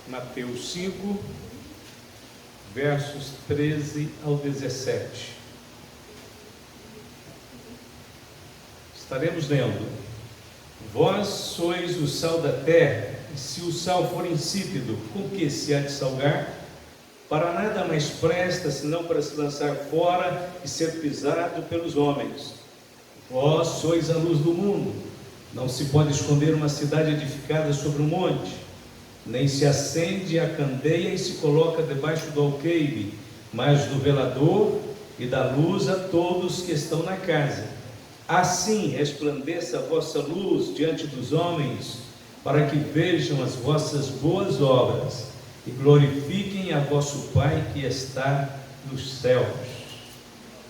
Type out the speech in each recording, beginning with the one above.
Mateus 5, versos 13 ao 17. Estaremos lendo: Vós sois o sal da terra, e se o sal for insípido, com que se há de salgar? Para nada mais presta, senão para se lançar fora e ser pisado pelos homens. Vós sois a luz do mundo. Não se pode esconder uma cidade edificada sobre um monte, nem se acende a candeia e se coloca debaixo do alqueire, mas do velador, e dá luz a todos que estão na casa. Assim resplandeça a vossa luz diante dos homens, para que vejam as vossas boas obras e glorifiquem a vosso Pai que está nos céus.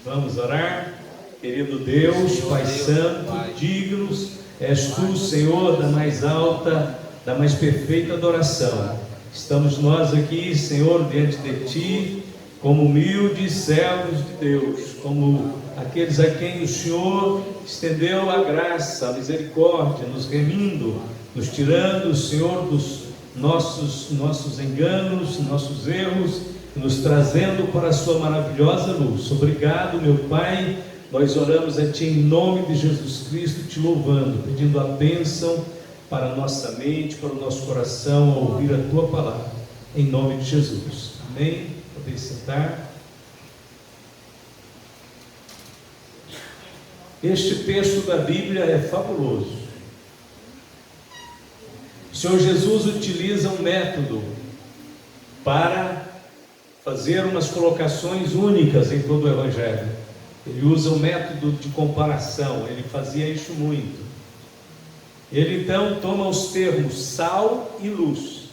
Vamos orar. Querido Deus, Pai Santo, dignos és tu, Senhor, da mais alta, da mais perfeita adoração. Estamos nós aqui, Senhor, diante de ti, como humildes servos de Deus, como aqueles a quem o Senhor estendeu a graça, a misericórdia, nos remindo, nos tirando, Senhor, dos nossos enganos, nossos erros, nos trazendo para a sua maravilhosa luz. Obrigado, meu Pai. Nós oramos a Ti em nome de Jesus Cristo, Te louvando, pedindo a bênção para a nossa mente, para o nosso coração, ao ouvir a Tua palavra, em nome de Jesus. Amém? Podem sentar. Este texto da Bíblia é fabuloso. O Senhor Jesus utiliza um método para fazer umas colocações únicas em todo o Evangelho. Ele usa o método de comparação, ele fazia isso muito. Ele então toma os termos sal e luz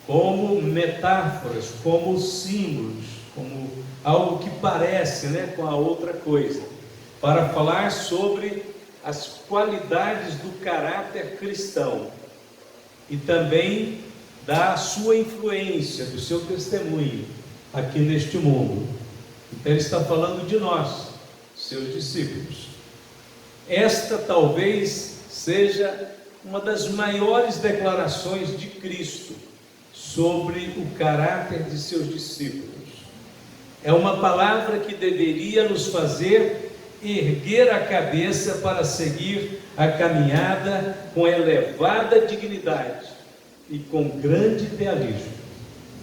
como metáforas, como símbolos, como algo que parece, com a outra coisa, para falar sobre as qualidades do caráter cristão e também da sua influência, do seu testemunho aqui neste mundo. Então ele está falando de nós, seus discípulos. Esta talvez seja uma das maiores declarações de Cristo sobre o caráter de seus discípulos. É uma palavra que deveria nos fazer erguer a cabeça para seguir a caminhada com elevada dignidade e com grande idealismo.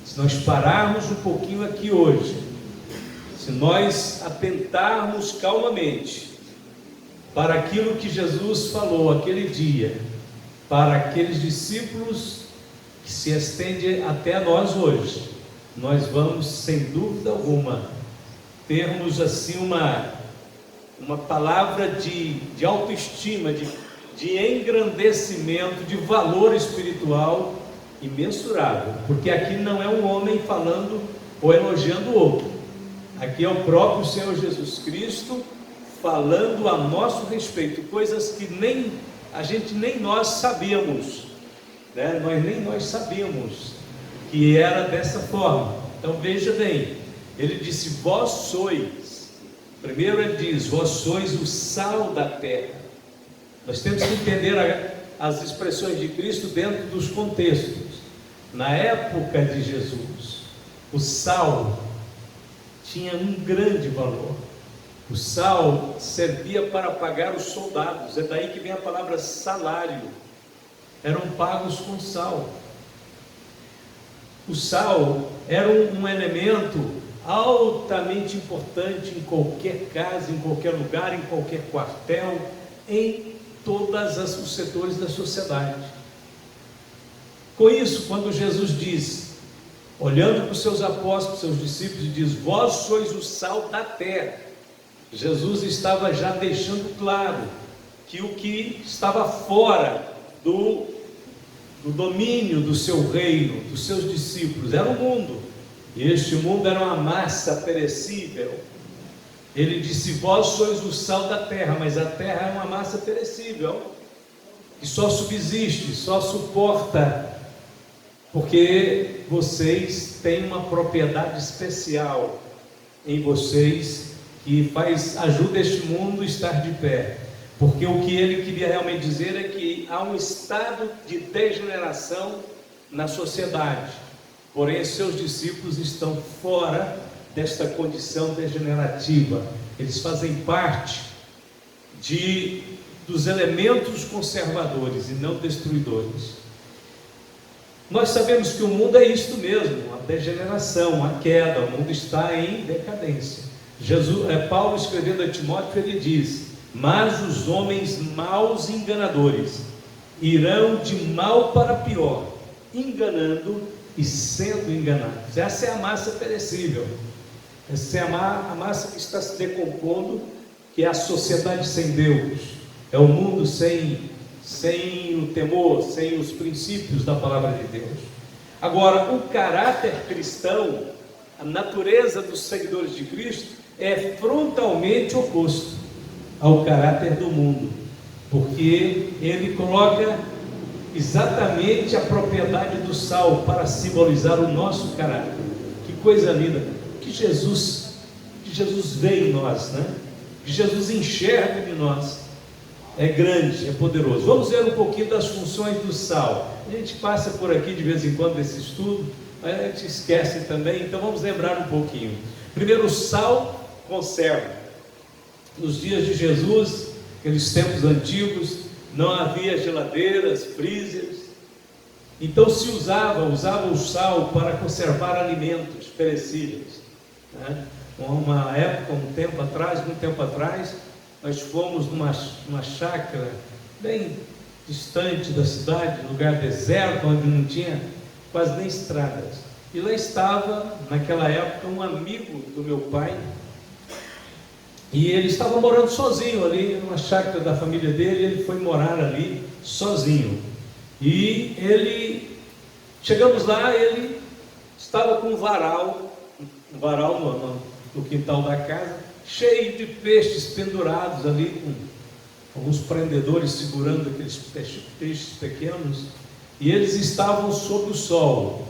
Se nós pararmos um pouquinho aqui hoje, se nós atentarmos calmamente para aquilo que Jesus falou aquele dia, para aqueles discípulos, que se estende até nós hoje, nós vamos, sem dúvida alguma, termos assim uma palavra de autoestima, de engrandecimento, de valor espiritual imensurável, porque aqui não é um homem falando ou elogiando o outro, aqui é o próprio Senhor Jesus Cristo falando a nosso respeito, coisas que nem nós sabemos, nem nós sabemos que era dessa forma. Então veja bem, ele disse: vós sois. Primeiro ele diz: vós sois o sal da terra. Nós temos que entender as expressões de Cristo dentro dos contextos. Na época de Jesus, o sal tinha um grande valor. O sal servia para pagar os soldados, é daí que vem a palavra salário. Eram pagos com sal. O sal era um elemento altamente importante em qualquer casa, em qualquer lugar, em qualquer quartel, em todos os setores da sociedade. Com isso, quando Jesus diz, olhando para os seus apóstolos, seus discípulos, diz: vós sois o sal da terra, Jesus estava já deixando claro que o que estava fora do domínio do seu reino, dos seus discípulos, era o mundo, e este mundo era uma massa perecível. Ele disse: vós sois o sal da terra, mas a terra é uma massa perecível, que só subsiste, só suporta, porque vocês têm uma propriedade especial em vocês, que ajuda este mundo a estar de pé. Porque o que ele queria realmente dizer é que há um estado de degeneração na sociedade, porém seus discípulos estão fora desta condição degenerativa. Eles fazem parte dos elementos conservadores e não destruidores. Nós sabemos que o mundo é isto mesmo, a degeneração, a queda, o mundo está em decadência. Paulo escrevendo a Timóteo, ele diz: mas os homens maus e enganadores irão de mal para pior, enganando e sendo enganados. Essa é a massa perecível, essa é a massa que está se decompondo, que é a sociedade sem Deus, é o mundo sem o temor, sem os princípios da palavra de Deus. Agora, o caráter cristão, a natureza dos seguidores de Cristo, é frontalmente oposto ao caráter do mundo, porque ele coloca exatamente a propriedade do sal para simbolizar o nosso caráter. Que coisa linda, que Jesus vê em nós, né? Que Jesus enxerga em nós, é grande, é poderoso. Vamos ver um pouquinho das funções do sal. A gente passa por aqui de vez em quando nesse estudo, mas a gente esquece também, então vamos lembrar um pouquinho. Primeiro, o sal conserva. Nos dias de Jesus, aqueles tempos antigos, não havia geladeiras, freezers, então se usava o sal para conservar alimentos perecíveis, né? Uma época, muito tempo atrás, nós fomos numa chácara bem distante da cidade, lugar deserto, onde não tinha quase nem estradas, e lá estava, naquela época, um amigo do meu pai, e ele estava morando sozinho ali, numa chácara da família dele. Ele foi morar ali sozinho, e chegamos lá, ele estava com um varal no quintal da casa, cheio de peixes pendurados ali, com alguns prendedores segurando aqueles peixes pequenos, e eles estavam sob o sol.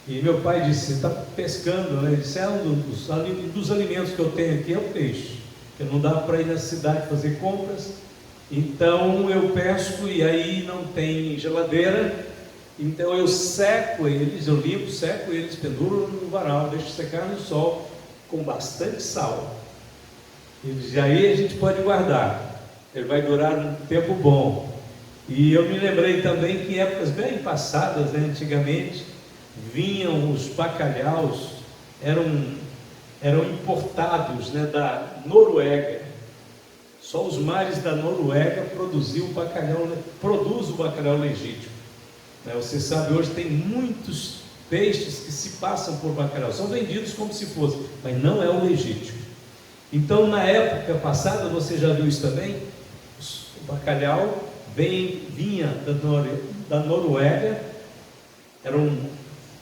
E meu pai disse: você está pescando, né? Ele disse: um dos alimentos que eu tenho aqui é o peixe, porque não dá para ir na cidade fazer compras, então eu pesco, e aí não tem geladeira, então eu seco eles, eu limpo, seco eles, penduro no varal, deixo secar no sol, com bastante sal. Ele diz: aí a gente pode guardar, ele vai durar um tempo bom. E eu me lembrei também que em épocas bem passadas, né, antigamente, vinham os bacalhaus, eram importados, né, da Noruega. Só os mares da Noruega produz o bacalhau legítimo, né? Você sabe, hoje tem muitos peixes que se passam por bacalhau, são vendidos como se fosse, mas não é o legítimo. Então, na época passada, você já viu isso também, o bacalhau vinha da Noruega, eram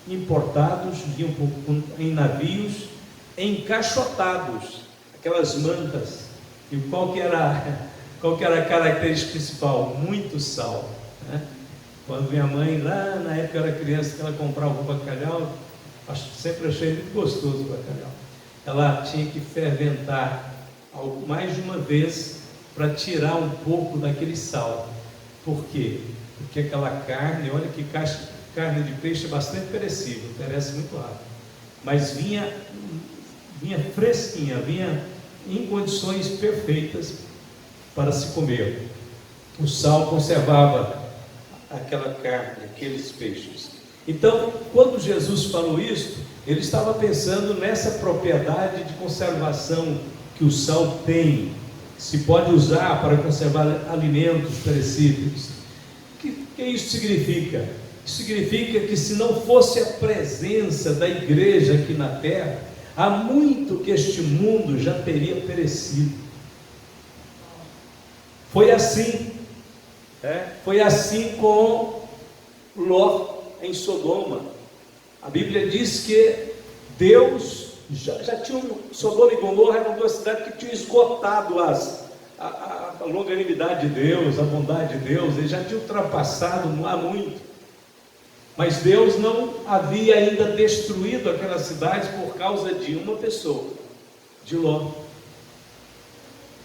importados, vinham em navios encaixotados, aquelas mantas. E qual que era a característica principal? Muito sal, né? Quando minha mãe, lá na época eu era criança, que ela comprava o bacalhau, sempre achei muito gostoso o bacalhau. Ela tinha que ferventar mais de uma vez para tirar um pouco daquele sal. Por quê? Porque aquela carne, olha que carne de peixe é bastante perecível, perece muito rápido, mas vinha fresquinha, vinha em condições perfeitas para se comer. O sal conservava aquela carne, aqueles peixes. Então, quando Jesus falou isso, ele estava pensando nessa propriedade de conservação que o sal tem, que se pode usar para conservar alimentos perecíveis. O que isso significa? Significa que se não fosse a presença da igreja aqui na terra, há muito que este mundo já teria perecido. Foi assim com Ló em Sodoma. A Bíblia diz que Deus já tinha, Sodoma e Gomorra eram duas cidades que tinham esgotado a longanimidade de Deus, a bondade de Deus, eles já tinham ultrapassado há muito. Mas Deus não havia ainda destruído aquelas cidades por causa de uma pessoa, de Ló.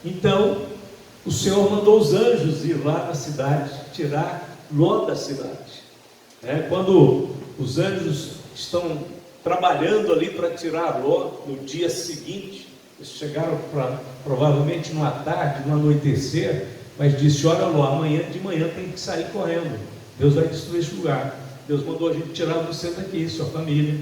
Então, o Senhor mandou os anjos ir lá na cidade, tirar Ló da cidade. Quando os anjos estão trabalhando ali para tirar Ló no dia seguinte, eles chegaram provavelmente numa tarde, no anoitecer, mas disse: olha Ló, amanhã de manhã tem que sair correndo, Deus vai destruir esse lugar, Deus mandou a gente tirar você daqui, sua família.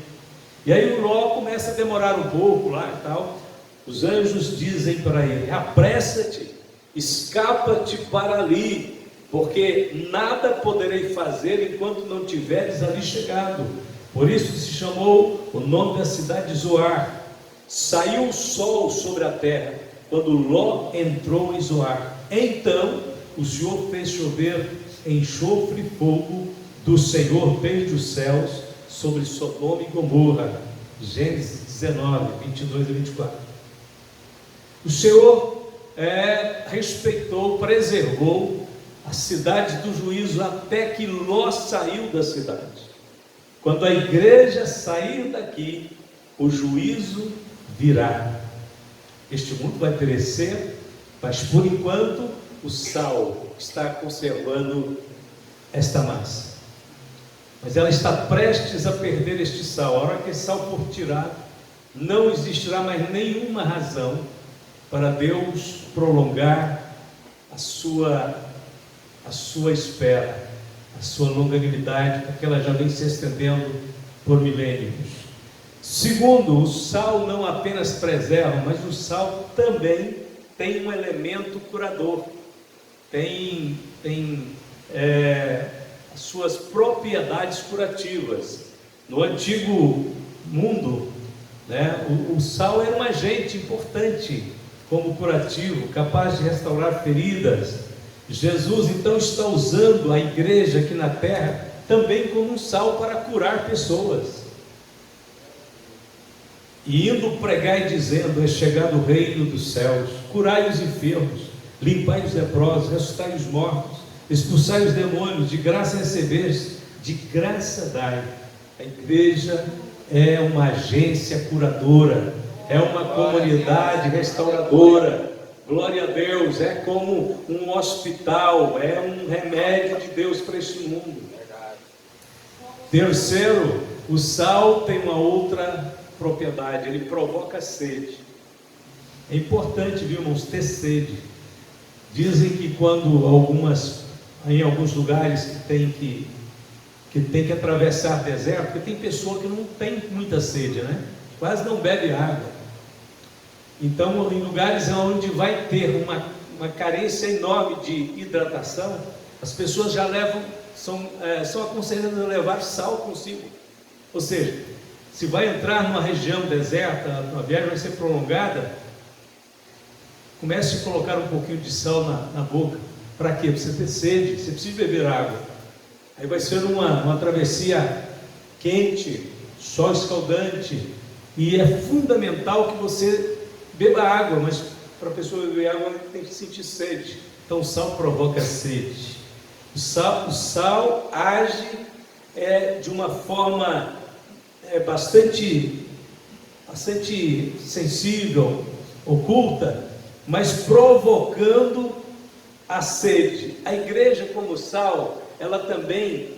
E aí o Ló começa a demorar um pouco lá e tal. Os anjos dizem para ele: apressa-te, escapa-te para ali, porque nada poderei fazer enquanto não tiveres ali chegado. Por isso se chamou o nome da cidade Zoar. Saiu o sol sobre a terra quando Ló entrou em Zoar. Então o Senhor fez chover enxofre e fogo do Senhor desde os céus sobre Sodoma e Gomorra. Gênesis 19, 22 e 24. O Senhor respeitou, preservou a cidade do juízo até que Ló saiu da cidade. Quando a igreja sair daqui, o juízo virá. Este mundo vai perecer, mas por enquanto o sal está conservando esta massa. Mas ela está prestes a perder este sal. A hora que esse sal for tirado, não existirá mais nenhuma razão para Deus prolongar a sua espera, a sua longanimidade, porque ela já vem se estendendo por milênios. Segundo, o sal não apenas preserva, mas o sal também tem um elemento curador, tem as suas propriedades curativas. No antigo mundo, o sal era um agente importante como curativo, capaz de restaurar feridas. Jesus então está usando a igreja aqui na terra também como um sal para curar pessoas, e indo pregar e dizendo: é chegado o reino dos céus, curai os enfermos, limpai os leprosos, ressuscitai os mortos, expulsai os demônios, de graça recebestes, de graça dai. A igreja é uma agência curadora, é uma comunidade restauradora. Glória a Deus, é como um hospital, é um remédio de Deus para este mundo. Terceiro, o sal tem uma outra propriedade, ele provoca sede. É importante, viu, irmãos, ter sede. Dizem que quando em alguns lugares que tem que atravessar deserto, porque tem pessoa que não tem muita sede, quase não bebe água. Então, em lugares onde vai ter uma carência enorme de hidratação, as pessoas já são aconselhadas a levar sal consigo. Ou seja, se vai entrar numa região deserta, a viagem vai ser prolongada, comece a colocar um pouquinho de sal na boca. Para quê? Para você ter sede, você precisa beber água. Aí vai ser uma travessia quente, sol escaldante, e é fundamental que você beba água, mas para a pessoa beber água ela tem que sentir sede. Então o sal provoca sede. O sal age de uma forma bastante sensível, oculta, mas provocando a sede. A igreja, como sal, ela também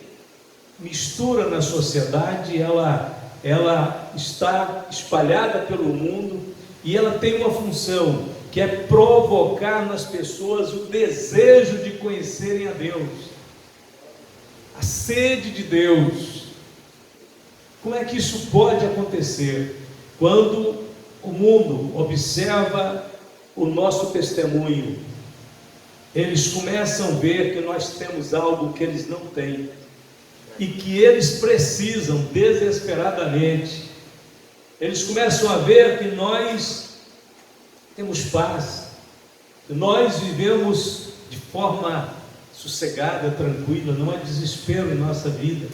mistura na sociedade, ela está espalhada pelo mundo, e ela tem uma função, que é provocar nas pessoas o desejo de conhecerem a Deus, a sede de Deus. Como é que isso pode acontecer? Quando o mundo observa o nosso testemunho, eles começam a ver que nós temos algo que eles não têm, e que eles precisam desesperadamente. Eles começam a ver que nós temos paz, que nós vivemos de forma sossegada, tranquila, não há desespero em nossa vida.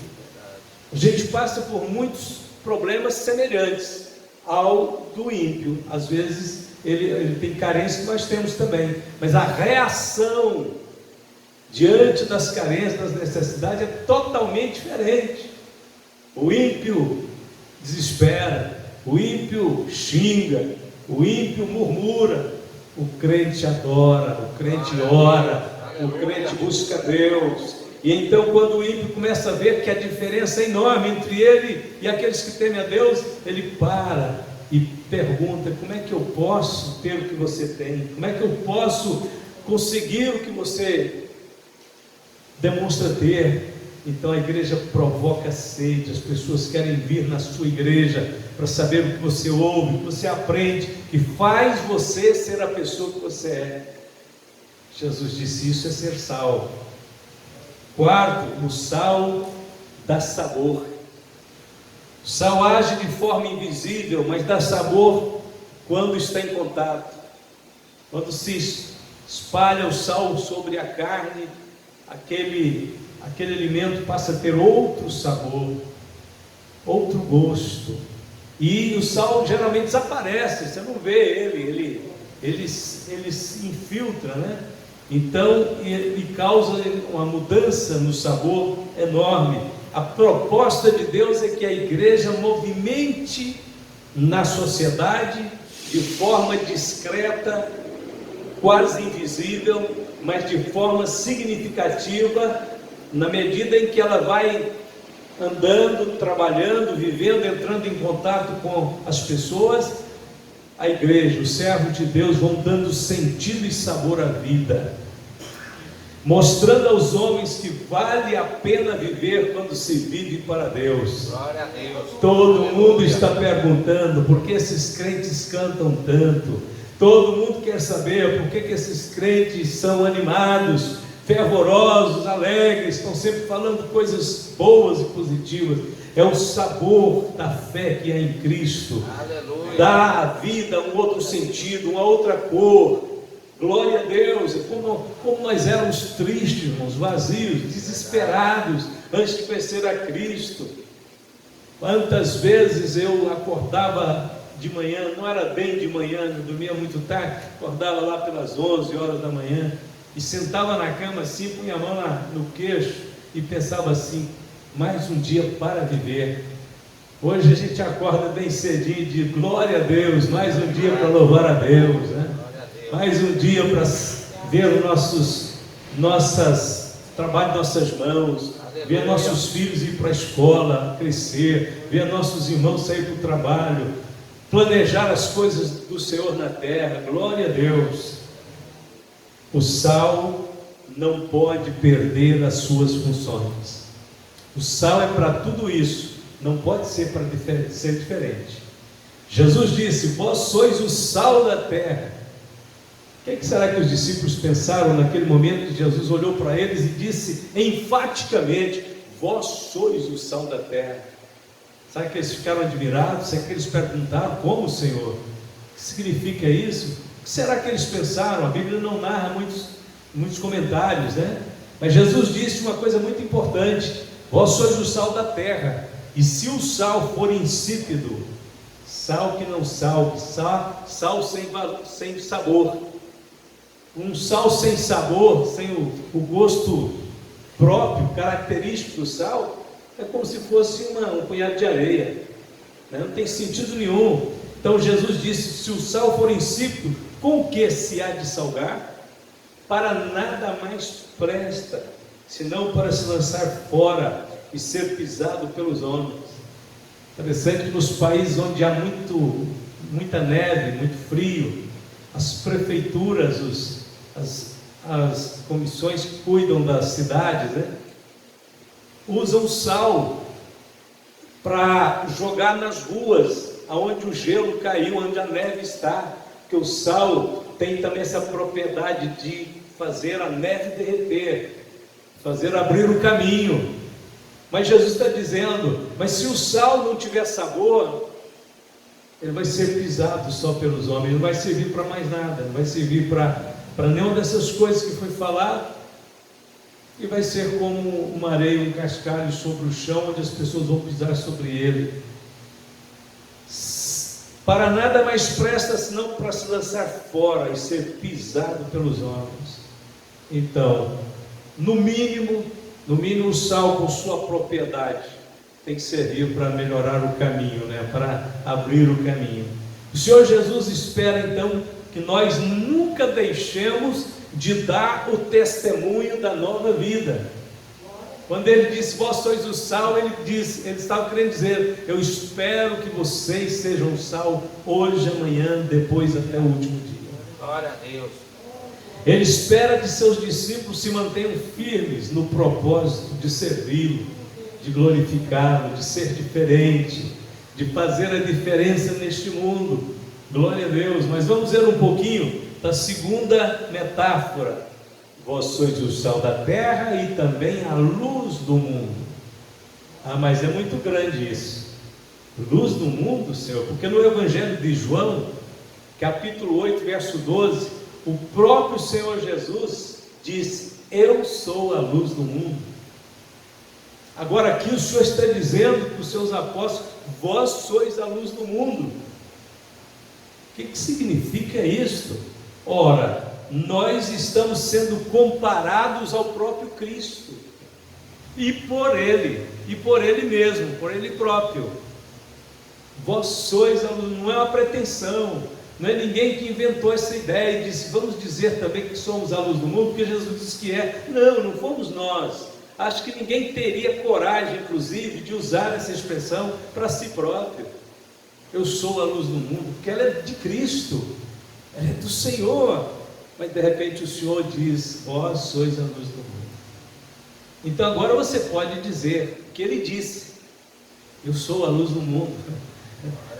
A gente passa por muitos problemas semelhantes ao do ímpio. Às vezes ele tem carência que nós temos também, mas a reação diante das carências, das necessidades é totalmente diferente. O ímpio desespera, o ímpio xinga, o ímpio murmura, o crente adora, o crente ora, o crente busca Deus, E então, quando o ímpio começa a ver que a diferença é enorme entre ele e aqueles que temem a Deus, ele para e pergunta: como é que eu posso ter o que você tem? Como é que eu posso conseguir o que você demonstra ter? Então a igreja provoca sede, as pessoas querem vir na sua igreja para saber o que você ouve, o que você aprende, que faz você ser a pessoa que você é. Jesus disse: isso é ser sal. Quarto, o sal dá sabor. O sal age de forma invisível, mas dá sabor quando está em contato. Quando se espalha o sal sobre a carne, aquele alimento passa a ter outro sabor, outro gosto. E o sal geralmente desaparece, você não vê ele se infiltra, né? Então, e causa uma mudança no sabor enorme. A proposta de Deus é que a igreja movimente na sociedade de forma discreta, quase invisível, mas de forma significativa, na medida em que ela vai andando, trabalhando, vivendo, entrando em contato com as pessoas. A igreja, os servos de Deus vão dando sentido e sabor à vida, mostrando aos homens que vale a pena viver quando se vive para Deus. Glória a Deus. Todo mundo está perguntando por que esses crentes cantam tanto. Todo mundo quer saber por que esses crentes são animados, fervorosos, alegres, estão sempre falando coisas boas e positivas. É o sabor da fé que é em Cristo. Aleluia. Dá à vida um outro sentido, uma outra cor. Glória a Deus. Como nós éramos tristes, irmãos, vazios, desesperados antes de conhecer a Cristo. Quantas vezes eu acordava de manhã, não era bem de manhã, eu dormia muito tarde, acordava lá pelas 11 horas da manhã e sentava na cama assim, punha a mão no queixo e pensava assim: mais um dia para viver. Hoje a gente acorda bem cedinho e diz: glória a Deus, mais um dia para louvar a Deus, né? Mais um dia para ver o trabalho de nossas mãos, ver nossos filhos ir para a escola, crescer, ver nossos irmãos sair para o trabalho, planejar as coisas do Senhor na terra. Glória a Deus. O sal não pode perder as suas funções. O sal é para tudo isso, não pode ser para ser diferente. Jesus disse: vós sois o sal da terra. O que será que os discípulos pensaram naquele momento que Jesus olhou para eles e disse enfaticamente: vós sois o sal da terra? Sabe que eles ficaram admirados? Sabe que eles perguntaram: como, Senhor? O que significa isso? O que será que eles pensaram? A Bíblia não narra muitos comentários, né? Mas Jesus disse uma coisa muito importante: vós sois o sal da terra. E se o sal for insípido, sal que não salgue, sal sem sabor. Um sal sem sabor, sem o gosto próprio, característico do sal, é como se fosse um punhado de areia, né? Não tem sentido nenhum. Então Jesus disse: se o sal for insípido, com o que se há de salgar? Para nada mais presta, senão para se lançar fora e ser pisado pelos homens. Interessante que nos países onde há muita neve, muito frio, as prefeituras, as comissões que cuidam das cidades, né, usam sal para jogar nas ruas, aonde o gelo caiu, onde a neve está, porque o sal tem também essa propriedade de fazer a neve derreter, fazer abrir o caminho. Mas Jesus está dizendo: mas se o sal não tiver sabor, ele vai ser pisado só pelos homens, não vai servir para mais nada, não vai servir para nenhuma dessas coisas que foi falado, e vai ser como uma areia, um cascalho sobre o chão, onde as pessoas vão pisar sobre ele. Para nada mais presta senão para se lançar fora e ser pisado pelos homens. Então, no mínimo o sal, com sua propriedade, tem que servir para melhorar o caminho, né? Para abrir o caminho. O Senhor Jesus espera então que nós nunca deixemos de dar o testemunho da nova vida. Quando ele disse, vós sois o sal, ele estava querendo dizer, eu espero que vocês sejam o sal hoje, amanhã, depois, até o último dia. Glória a Deus. Ele espera que seus discípulos se mantenham firmes no propósito de servi-lo, de glorificá-lo, de ser diferente, de fazer a diferença neste mundo. Glória a Deus. Mas vamos ver um pouquinho da segunda metáfora. Vós sois o sal da terra e também a luz do mundo. Mas é muito grande isso. Luz do mundo, Senhor, porque no Evangelho de João, capítulo 8, verso 12, o próprio Senhor Jesus disse, eu sou a luz do mundo. Agora aqui o Senhor está dizendo para os seus apóstolos, vós sois a luz do mundo. O que significa isso? Ora, nós estamos sendo comparados ao próprio Cristo, e por Ele mesmo, por Ele próprio. Vós sois a luz, não é uma pretensão, não é ninguém que inventou essa ideia e disse, vamos dizer também que somos a luz do mundo, porque Jesus disse que é. Não fomos nós. Acho que ninguém teria coragem, inclusive, de usar essa expressão para si próprio. Eu sou a luz do mundo, porque ela é de Cristo, ela é do Senhor. Mas de repente o Senhor diz, vós sois a luz do mundo. Então agora você pode dizer que Ele disse, eu sou a luz do mundo.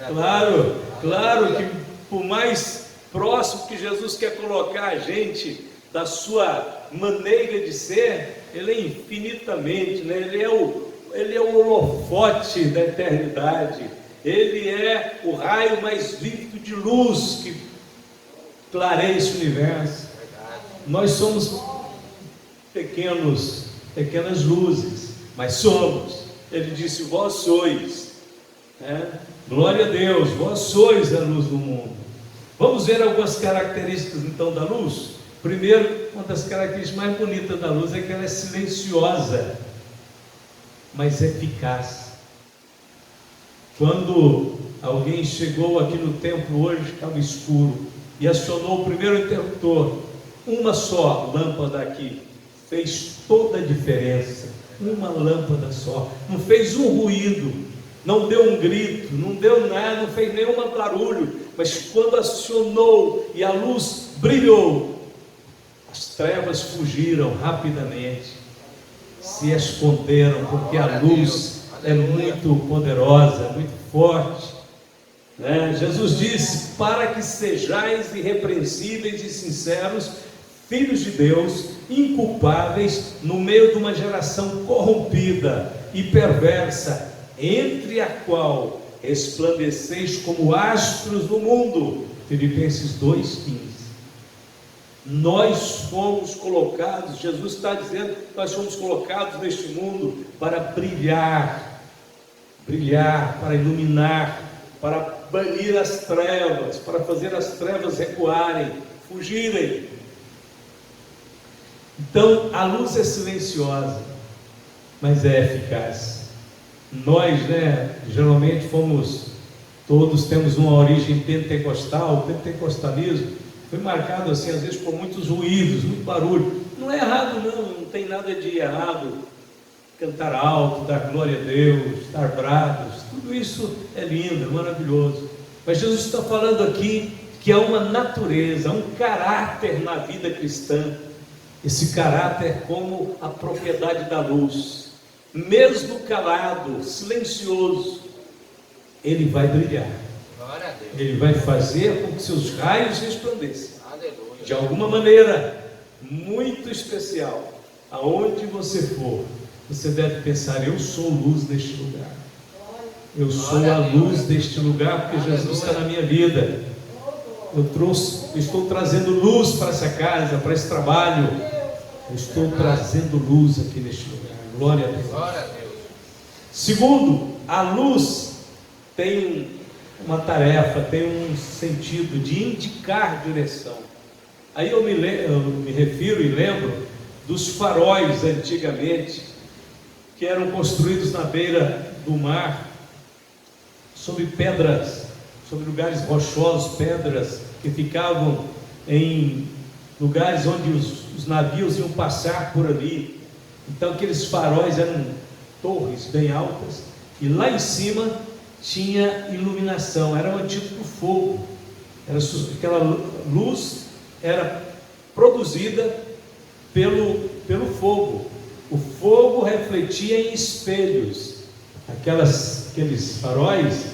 Claro que por mais próximo que Jesus quer colocar a gente da sua maneira de ser, Ele é infinitamente, né? Ele é o holofote da eternidade, Ele é o raio mais vívido de luz que clareia esse universo. Nós somos pequenas luzes, mas somos. Ele disse, vós sois, glória a Deus, vós sois a luz do mundo. Vamos ver algumas características então da luz. Primeiro, uma das características mais bonitas da luz é que ela é silenciosa, mas eficaz. Quando alguém chegou aqui no templo hoje, estava escuro, e acionou o primeiro interruptor, uma só lâmpada aqui, fez toda a diferença. Uma lâmpada só, não fez um ruído, não deu um grito, não deu nada, não fez nenhum barulho, mas quando acionou e a luz brilhou, as trevas fugiram rapidamente, se esconderam, porque a luz é muito poderosa, muito forte. Jesus disse, para que sejais irrepreensíveis e sinceros, filhos de Deus, inculpáveis no meio de uma geração corrompida e perversa, entre a qual resplandeceis como astros no mundo. Filipenses 2,15. Nós fomos colocados, Jesus está dizendo, nós fomos colocados neste mundo para brilhar, para iluminar, para banir as trevas, para fazer as trevas recuarem, fugirem. Então a luz é silenciosa, mas é eficaz. Nós, geralmente todos temos uma origem pentecostal. O pentecostalismo foi marcado assim, às vezes, por muitos ruídos, muito barulho. Não é errado não tem nada de errado. Cantar alto, dar glória a Deus, dar brados, tudo isso é lindo, é maravilhoso. Mas Jesus está falando aqui que há uma natureza, um caráter na vida cristã. Esse caráter é como a propriedade da luz. Mesmo calado, silencioso, ele vai brilhar. Ele vai fazer com que seus raios resplandeçam. De alguma maneira muito especial. Aonde você for, você deve pensar, eu sou luz deste lugar. Eu sou a luz deste lugar, porque Jesus está na minha vida. Eu estou trazendo luz para essa casa, para esse trabalho. Eu estou trazendo luz aqui neste lugar. Glória a Deus. Segundo, a luz tem uma tarefa, tem um sentido de indicar direção. Aí eu me refiro e lembro dos faróis antigamente, que eram construídos na beira do mar, sobre pedras, sobre lugares rochosos, pedras que ficavam em lugares onde os navios iam passar por ali. Então aqueles faróis eram torres bem altas, e lá em cima tinha iluminação, era o antídoto do fogo. Aquela luz era produzida pelo fogo. O fogo refletia em espelhos. Aqueles faróis,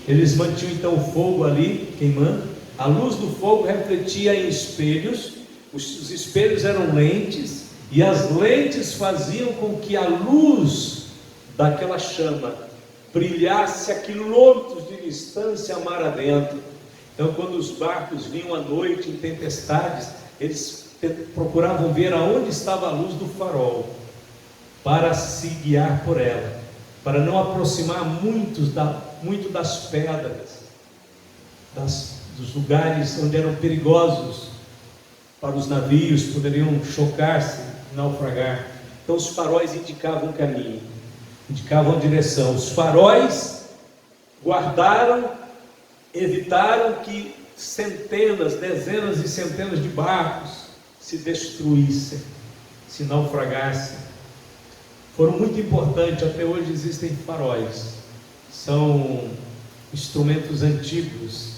eles mantinham então o fogo ali queimando. A luz do fogo refletia em espelhos. Os espelhos eram lentes, e as lentes faziam com que a luz daquela chama brilhasse a quilômetros de distância mar adentro. Então, quando os barcos vinham à noite em tempestades, eles procuravam ver aonde estava a luz do farol, para se guiar por ela, para não aproximar muito das pedras, dos lugares onde eram perigosos para os navios, poderiam chocar-se, naufragar. Então os faróis indicavam o caminho, indicavam a direção. Os faróis evitaram que centenas, dezenas e centenas de barcos se destruíssem, se naufragassem. Foram muito importantes. Até hoje existem faróis, são instrumentos antigos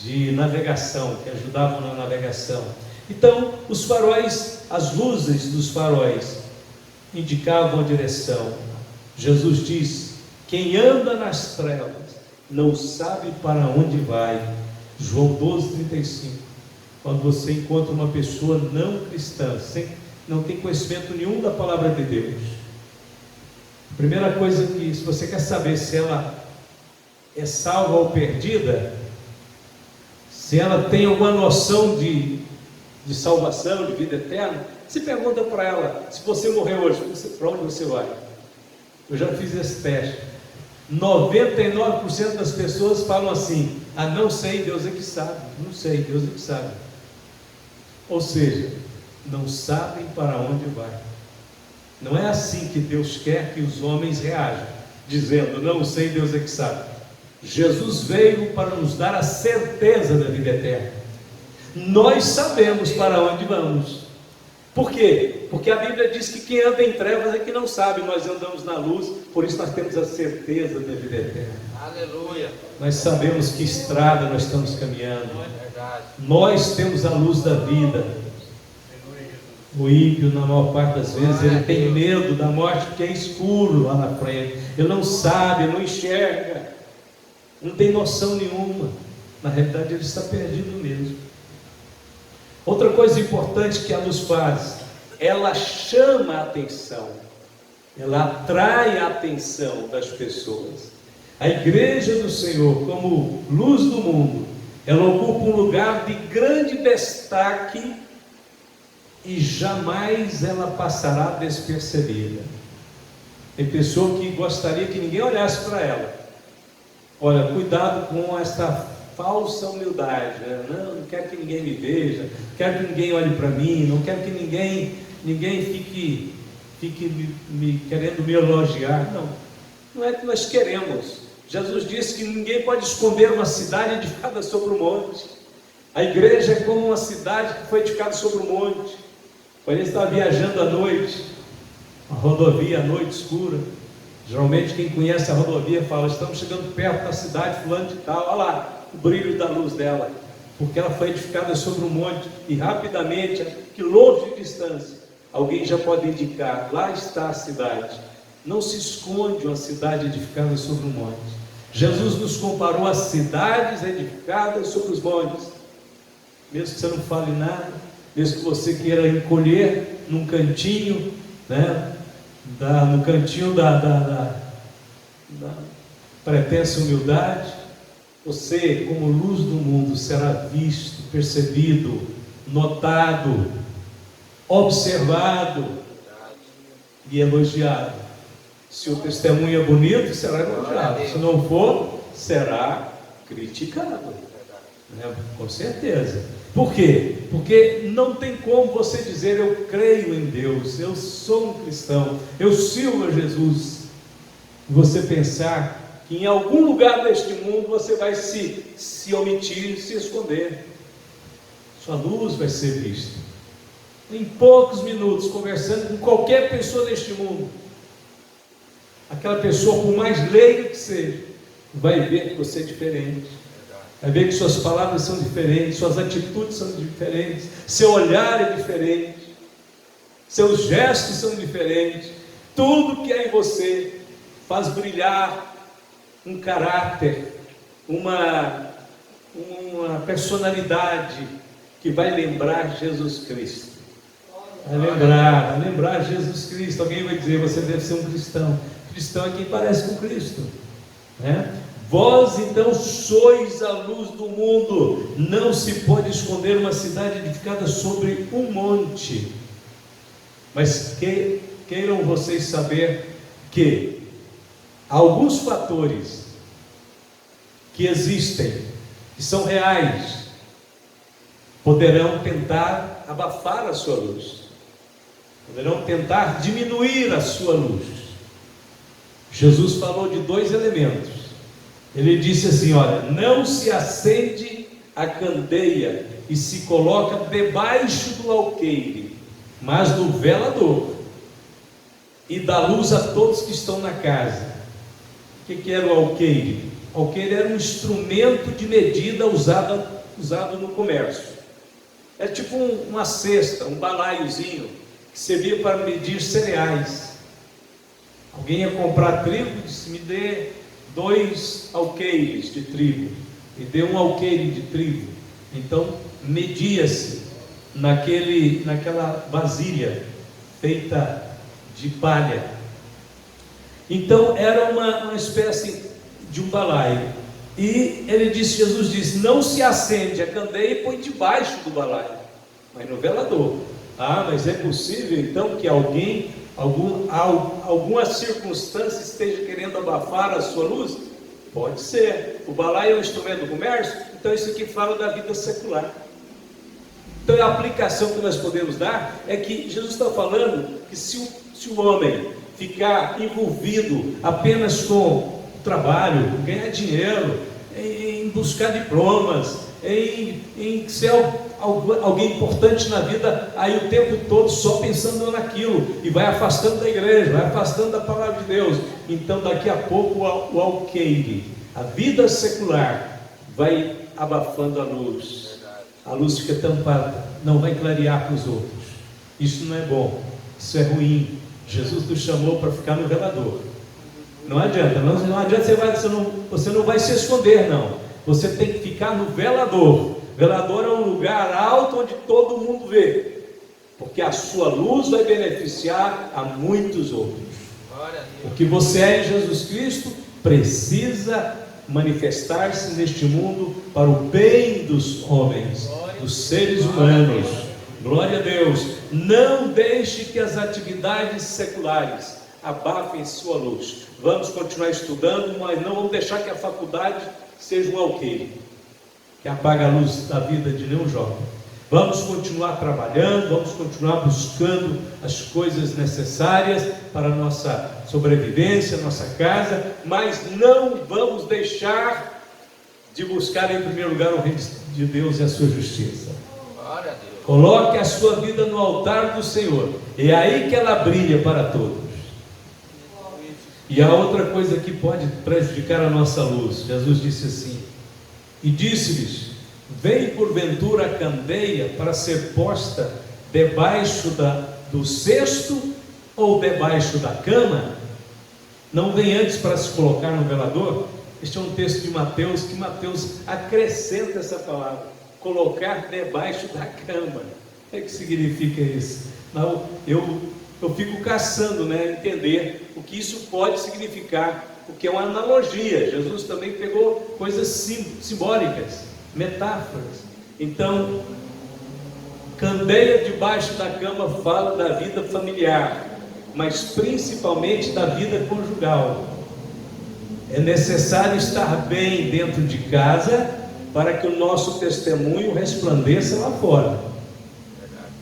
de navegação, que ajudavam na navegação. Então os faróis, as luzes dos faróis indicavam a direção. Jesus diz: quem anda nas trevas não sabe para onde vai. João 12:35. Quando você encontra uma pessoa não cristã, não tem conhecimento nenhum da palavra de Deus, a primeira coisa que, se você quer saber se ela é salva ou perdida, se ela tem alguma noção de salvação, de vida eterna, se pergunta para ela: se você morrer hoje, para onde você vai? Eu já fiz esse teste. 99% das pessoas falam assim: ah, não sei, Deus é que sabe. Não sei, Deus é que sabe. Ou seja, não sabem para onde vai. Não é assim que Deus quer que os homens reajam, dizendo: não sei, Deus é que sabe. Jesus veio para nos dar a certeza da vida eterna. Nós sabemos para onde vamos. Por quê? Porque a Bíblia diz que quem anda em trevas é que não sabe. Nós andamos na luz, por isso nós temos a certeza da vida eterna. Aleluia. Nós sabemos que estrada nós estamos caminhando. Nós temos a luz da vida. O ímpio, na maior parte das vezes, ele tem medo da morte, porque é escuro lá na frente. Ele não sabe, ele não enxerga, não tem noção nenhuma. Na realidade, ele está perdido mesmo. Outra coisa importante que a luz faz: ela chama a atenção, ela atrai a atenção das pessoas. A igreja do Senhor, como luz do mundo, ela ocupa um lugar de grande destaque e jamais ela passará despercebida. Tem pessoa que gostaria que ninguém olhasse para ela. Olha, cuidado com essa falsa humildade, né? Não quero que ninguém me veja, não quero que ninguém olhe para mim, não quero que ninguém fique querendo me elogiar. Não é que nós queremos. Jesus disse que ninguém pode esconder uma cidade edificada sobre o monte. A igreja é como uma cidade que foi edificada sobre o monte. Quando ele está viajando à noite, a rodovia à noite escura, geralmente quem conhece a rodovia fala: estamos chegando perto da cidade fulano de tal, olha lá o brilho da luz dela, porque ela foi edificada sobre um monte, e rapidamente, a quilômetros de distância, alguém já pode indicar: lá está a cidade. Não se esconde uma cidade edificada sobre um monte. Jesus nos comparou a cidades edificadas sobre os montes. Mesmo que você não fale nada, mesmo que você queira encolher num cantinho, né, no cantinho da pretensa humildade, você, como luz do mundo, será visto, percebido, notado, observado e elogiado. Se o testemunho é bonito, será elogiado. Se não for, será criticado, né? Com certeza. Por quê? Porque não tem como você dizer: eu creio em Deus, eu sou um cristão, eu sirvo a Jesus, e você pensar que em algum lugar deste mundo você vai se omitir, se esconder. Sua luz vai ser vista. em poucos minutos, conversando com qualquer pessoa deste mundo, aquela pessoa, por mais leiga que seja, vai ver que você é diferente, vai ver que suas palavras são diferentes, suas atitudes são diferentes, seu olhar é diferente, seus gestos são diferentes, tudo que há em você faz brilhar um caráter, uma personalidade que vai lembrar Jesus Cristo. Vai lembrar Jesus Cristo. Alguém vai dizer, você deve ser um cristão. Cristão é quem parece com Cristo, né? Vós então sois a luz do mundo. Não se pode esconder uma cidade edificada sobre um monte. Mas queiram vocês saber que alguns fatores que existem, que são reais, poderão tentar abafar a sua luz, poderão tentar diminuir a sua luz. Jesus falou de dois elementos. Ele disse assim: olha, não se acende a candeia e se coloca debaixo do alqueire, mas no velador, e dá luz a todos que estão na casa. O que era o alqueire? O alqueire era um instrumento de medida usado no comércio. É tipo uma cesta, um balaiozinho, que servia para medir cereais. Alguém ia comprar trigo e disse: me dê 2 alqueires de trigo, me dê 1 alqueire de trigo. Então media-se naquela vasilha feita de palha. Então era uma espécie de um balaio. E Jesus disse: não se acende a candeia e põe debaixo do balaio, mas no velador. Mas é possível então que alguma circunstância esteja querendo abafar a sua luz? Pode ser. O balaio é um instrumento do comércio, então isso aqui fala da vida secular. Então a aplicação que nós podemos dar é que Jesus está falando que se o homem ficar envolvido apenas com o trabalho, ganhar dinheiro, em buscar diplomas, em ser alguém importante na vida, aí o tempo todo só pensando naquilo, e vai afastando da igreja, vai afastando da palavra de Deus. Então daqui a pouco o alqueire, a vida secular, vai abafando a luz fica tampada, não vai clarear para os outros. Isso não é bom, isso é ruim. Jesus nos chamou para ficar no velador. Não adianta, não adianta você não vai se esconder, não. Você tem que ficar no velador. Velador é um lugar alto onde todo mundo vê, porque a sua luz vai beneficiar a muitos outros. O que você é em Jesus Cristo precisa manifestar-se neste mundo para o bem dos homens, dos seres humanos. Glória a Deus. Não deixe que as atividades seculares abafem sua luz. Vamos continuar estudando, mas não vamos deixar que a faculdade seja um alqueire que apaga a luz da vida de nenhum jovem. Vamos continuar trabalhando, vamos continuar buscando as coisas necessárias para a nossa sobrevivência, nossa casa, mas não vamos deixar de buscar em primeiro lugar o reino de Deus e a sua justiça. Coloque a sua vida no altar do Senhor, é aí que ela brilha para todos. E a outra coisa que pode prejudicar a nossa luz, Jesus disse assim: e disse-lhes: vem porventura a candeia para ser posta debaixo do cesto ou debaixo da cama? Não vem antes para se colocar no velador? Este é um texto de Mateus, que Mateus acrescenta essa palavra: colocar debaixo da cama. O que significa isso? Não, eu fico caçando, entender o que isso pode significar, porque é uma analogia. Jesus também pegou coisas simbólicas, metáforas. Então, candeia debaixo da cama fala da vida familiar, mas principalmente da vida conjugal. É necessário estar bem dentro de casa para que o nosso testemunho resplandeça lá fora.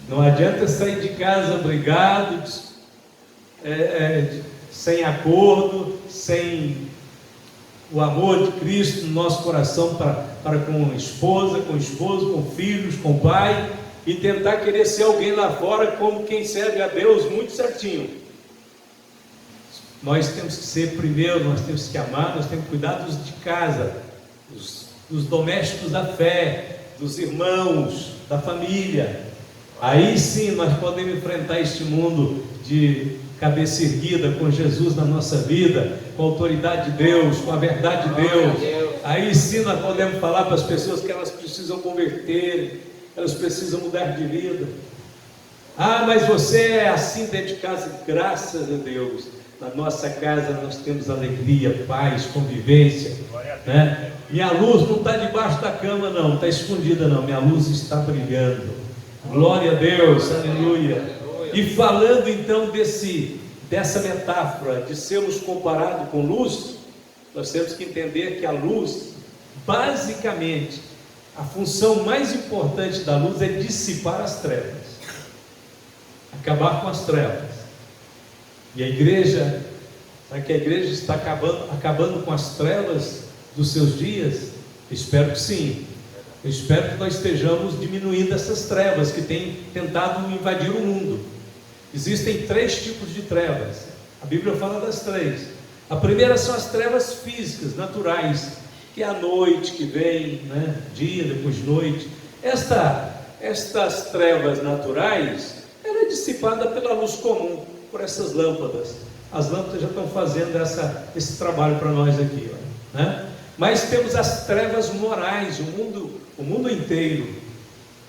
Não adianta sair de casa brigado, sem acordo, sem o amor de Cristo no nosso coração para com a esposa, com o esposo, com filhos, com o pai, e tentar querer ser alguém lá fora como quem serve a Deus muito certinho. Nós temos que ser primeiro, nós temos que amar, nós temos que cuidar dos de casa, dos domésticos da fé, dos irmãos, da família. Aí sim nós podemos enfrentar este mundo de cabeça erguida, com Jesus na nossa vida, com a autoridade de Deus, com a verdade de Deus. Aí sim nós podemos falar para as pessoas que elas precisam converter, elas precisam mudar de vida. Ah, mas você é assim dentro de casa. Graças a Deus, na nossa casa nós temos alegria, paz, convivência, né? Minha luz não está debaixo da cama não, não está escondida não, minha luz está brilhando. Glória a Deus, aleluia. E falando então dessa metáfora de sermos comparados com luz, nós temos que entender que a luz, basicamente, a função mais importante da luz é dissipar as trevas, acabar com as trevas. E a igreja, será que a igreja está acabando com as trevas dos seus dias? Espero que sim. Eu espero que nós estejamos diminuindo essas trevas que têm tentado invadir o mundo. Existem 3 tipos de trevas. A Bíblia fala das 3. A primeira são as trevas físicas, naturais, que é a noite que vem, né? Dia, depois noite. Estas trevas naturais, ela é dissipada pela luz comum, por essas lâmpadas. As lâmpadas já estão fazendo esse trabalho para nós aqui, né? Mas temos as trevas morais. O mundo inteiro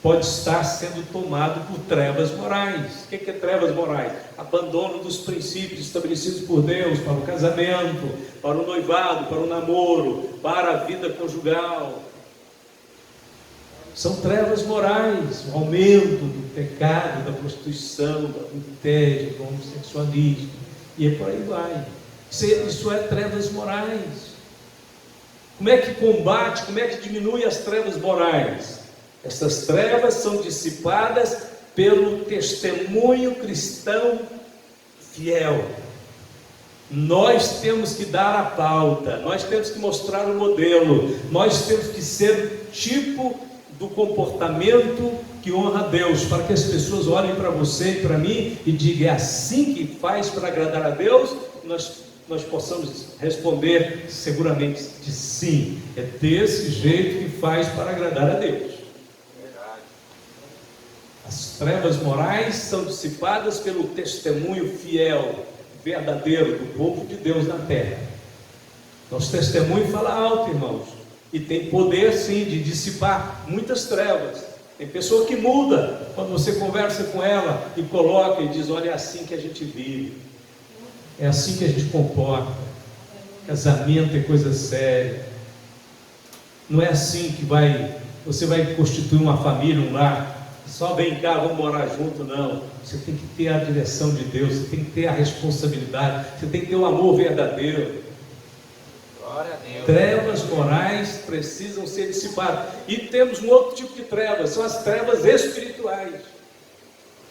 pode estar sendo tomado por trevas morais. O que é trevas morais? Abandono dos princípios estabelecidos por Deus para o casamento, para o noivado, para o namoro, para a vida conjugal. São trevas morais, o aumento do pecado, da prostituição, do adultério, do homossexualismo, e por aí vai. Isso é trevas morais. Como é que combate, como é que diminui as trevas morais? Essas trevas são dissipadas pelo testemunho cristão fiel. Nós temos que dar a pauta, nós temos que mostrar o modelo, nós temos que ser tipo do comportamento que honra a Deus, para que as pessoas olhem para você e para mim e digam: é assim que faz para agradar a Deus? Nós possamos responder seguramente de sim, é desse jeito que faz para agradar a Deus. As trevas morais são dissipadas pelo testemunho fiel, verdadeiro do povo de Deus na terra. Nosso testemunho fala alto, irmãos, e tem poder sim de dissipar muitas trevas. Tem pessoa que muda quando você conversa com ela e coloca e diz: olha, é assim que a gente vive, é assim que a gente comporta. Casamento é coisa séria. Não é assim que você vai constituir uma família, um lar. Só vem cá, vamos morar junto, não. Você tem que ter a direção de Deus, você tem que ter a responsabilidade, você tem que ter o amor verdadeiro. Glória a Deus. Trevas morais precisam ser dissipadas. E temos um outro tipo de trevas, são as trevas espirituais.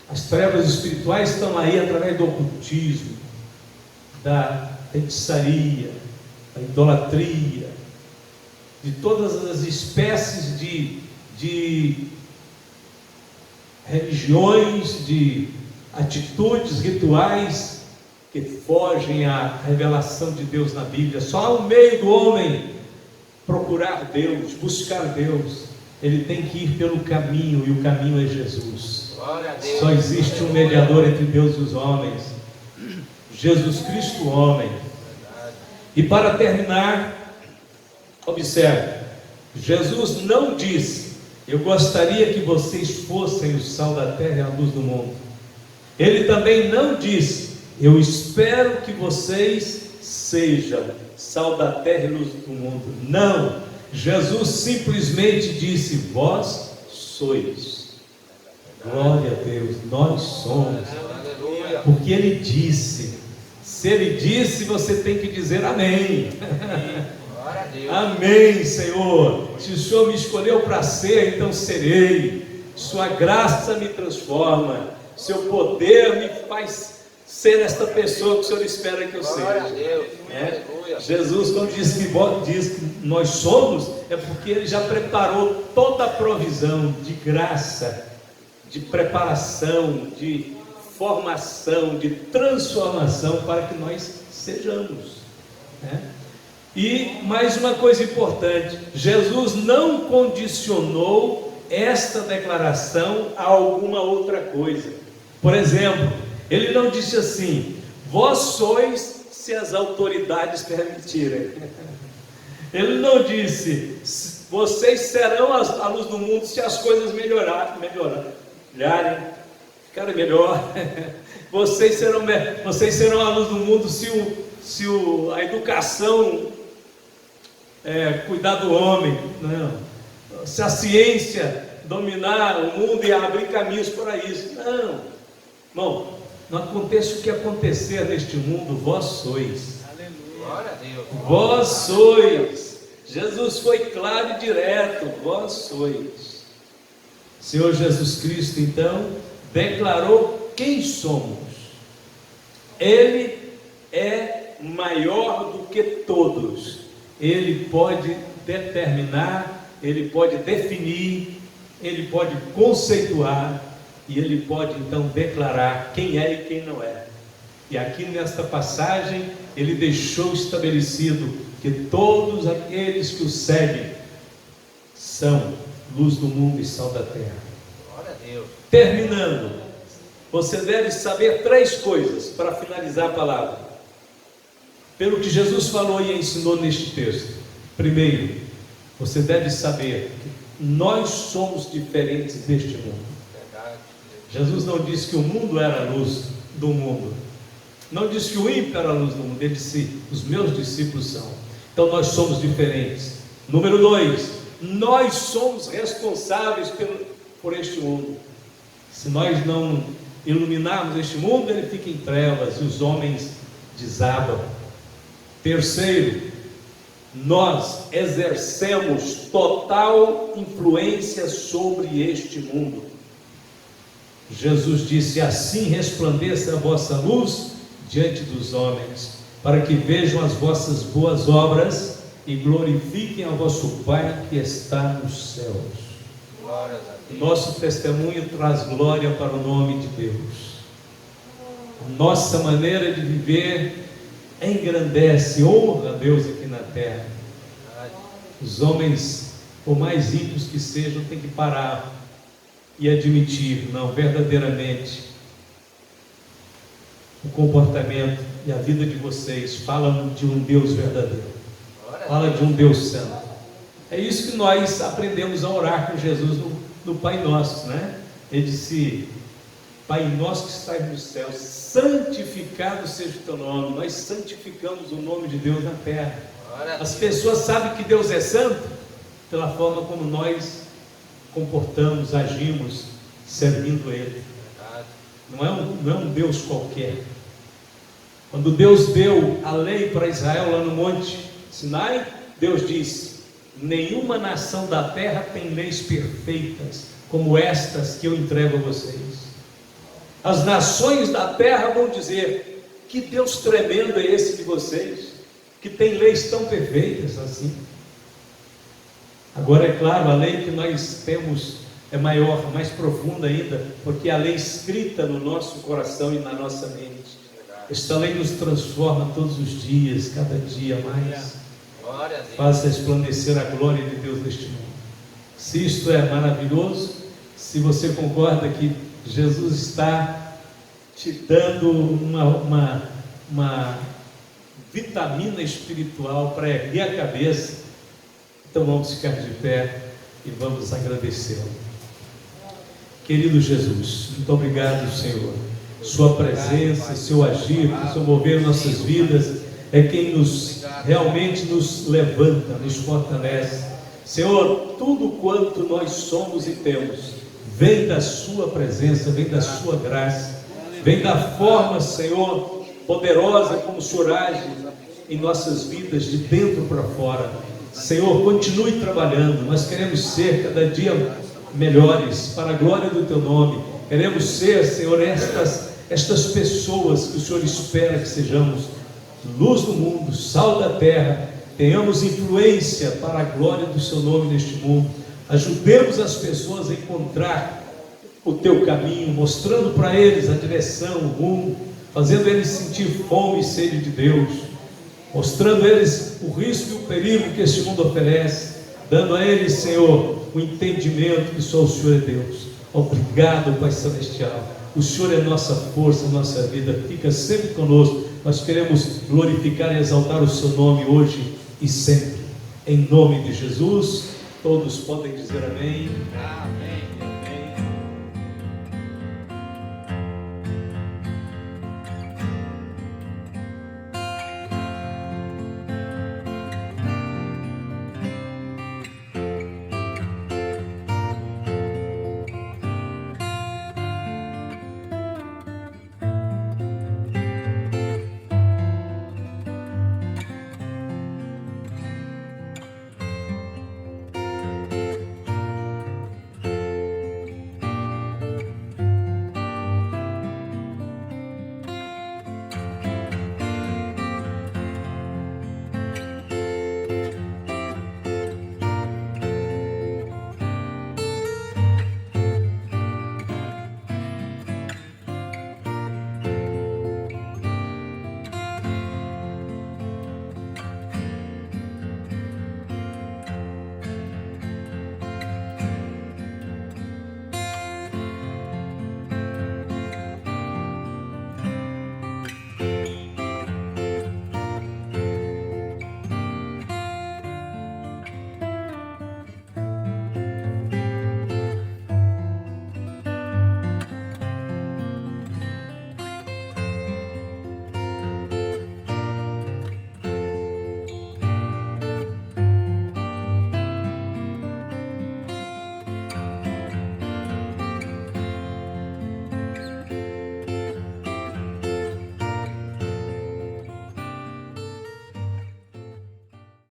As trevas espirituais estão aí através do ocultismo, da feitiçaria, da idolatria, de todas as espécies de religiões, de atitudes rituais que fogem à revelação de Deus na Bíblia. Só há um meio do homem procurar Deus, buscar Deus. Ele tem que ir pelo caminho, e o caminho é Jesus. Glória a Deus. Só existe um mediador entre Deus e os homens, Jesus Cristo, homem. E para terminar, observe, Jesus não disse: eu gostaria que vocês fossem o sal da terra e a luz do mundo. Ele também não disse: eu espero que vocês sejam sal da terra e luz do mundo. Não, Jesus simplesmente disse: vós sois. Glória a Deus, nós somos. Porque Ele disse. Se Ele disse, você tem que dizer amém. Amém, Senhor. Se o Senhor me escolheu para ser, então serei. Sua graça me transforma, seu poder me faz ser esta pessoa que o Senhor espera que eu seja. Jesus, quando diz que nós somos, é porque Ele já preparou toda a provisão de graça, de preparação, de formação, de transformação para que nós sejamos, né? E mais uma coisa importante: Jesus não condicionou esta declaração a alguma outra coisa. Por exemplo, ele não disse assim: vós sois se as autoridades permitirem. Ele não disse: vocês serão a luz do mundo se as coisas melhorarem, ficarem melhor. Vocês serão a luz do mundo se a educação cuidar do homem. Não. Se a ciência dominar o mundo e abrir caminhos para isso. Não. Bom, não aconteça o que acontecer neste mundo, vós sois. Glória a Deus. Vós sois. Jesus foi claro e direto: vós sois. Senhor Jesus Cristo, então, declarou quem somos. Ele é maior do que todos. Ele pode determinar, ele pode definir, ele pode conceituar, e ele pode então declarar quem é e quem não é. E aqui nesta passagem ele deixou estabelecido que todos aqueles que o seguem são luz do mundo e sal da terra. Glória a Deus. Terminando, você deve saber 3 coisas para finalizar a palavra, pelo que Jesus falou e ensinou neste texto. Primeiro, você deve saber que nós somos diferentes deste mundo. Verdade. Jesus não disse que o mundo era a luz do mundo, não disse que o ímpio era a luz do mundo. Ele disse: os meus discípulos são. Então nós somos diferentes. Número 2, nós somos responsáveis por este mundo. Se nós não iluminarmos este mundo, ele fica em trevas e os homens desabam. Terceiro, nós exercemos total influência sobre este mundo. Jesus disse: assim resplandeça a vossa luz diante dos homens, para que vejam as vossas boas obras e glorifiquem a vosso Pai que está nos céus. Glórias a Deus. Nosso testemunho traz glória para o nome de Deus. A nossa maneira de viver engrandece, honra a Deus aqui na terra. Os homens, por mais ímpios que sejam, têm que parar e admitir: não, verdadeiramente o comportamento e a vida de vocês falam de um Deus verdadeiro, fala de um Deus santo. É isso que nós aprendemos a orar com Jesus no Pai Nosso, né? Ele disse: Pai nosso que estás nos céus, santificado seja o teu nome. Nós santificamos o nome de Deus na terra. As pessoas sabem que Deus é santo pela forma como nós comportamos, agimos, servindo Ele. Não é um Deus qualquer. Quando Deus deu a lei para Israel lá no Monte Sinai, Deus disse: nenhuma nação da terra tem leis perfeitas como estas que eu entrego a vocês. As nações da terra vão dizer: que Deus tremendo é esse de vocês, que tem leis tão perfeitas assim. Agora, é claro, a lei que nós temos é maior, mais profunda ainda, porque a lei escrita no nosso coração e na nossa mente. Esta lei nos transforma todos os dias, cada dia mais, faz resplandecer a glória de Deus neste mundo. Se isto é maravilhoso, se você concorda que Jesus está te dando uma vitamina espiritual para erguer a cabeça, então vamos ficar de pé e vamos agradecê-lo. Querido Jesus, muito obrigado, Senhor. Sua presença, seu agir, seu mover nossas vidas é quem realmente nos levanta, nos fortalece. Senhor, tudo quanto nós somos e temos vem da sua presença, vem da sua graça, vem da forma, Senhor, poderosa como o Senhor age em nossas vidas, de dentro para fora. Senhor, continue trabalhando. Nós queremos ser cada dia melhores para a glória do teu nome. Queremos ser, Senhor, estas pessoas que o Senhor espera que sejamos: luz do mundo, sal da terra, tenhamos influência para a glória do seu nome neste mundo. Ajudemos as pessoas a encontrar o teu caminho, mostrando para eles a direção, o rumo, fazendo eles sentir fome e sede de Deus, mostrando a eles o risco e o perigo que este mundo oferece, dando a eles, Senhor, o entendimento que só o Senhor é Deus. Obrigado, Pai Celestial. O Senhor é nossa força, nossa vida. Fica sempre conosco. Nós queremos glorificar e exaltar o seu nome hoje e sempre. Em nome de Jesus, todos podem dizer amém. Amém.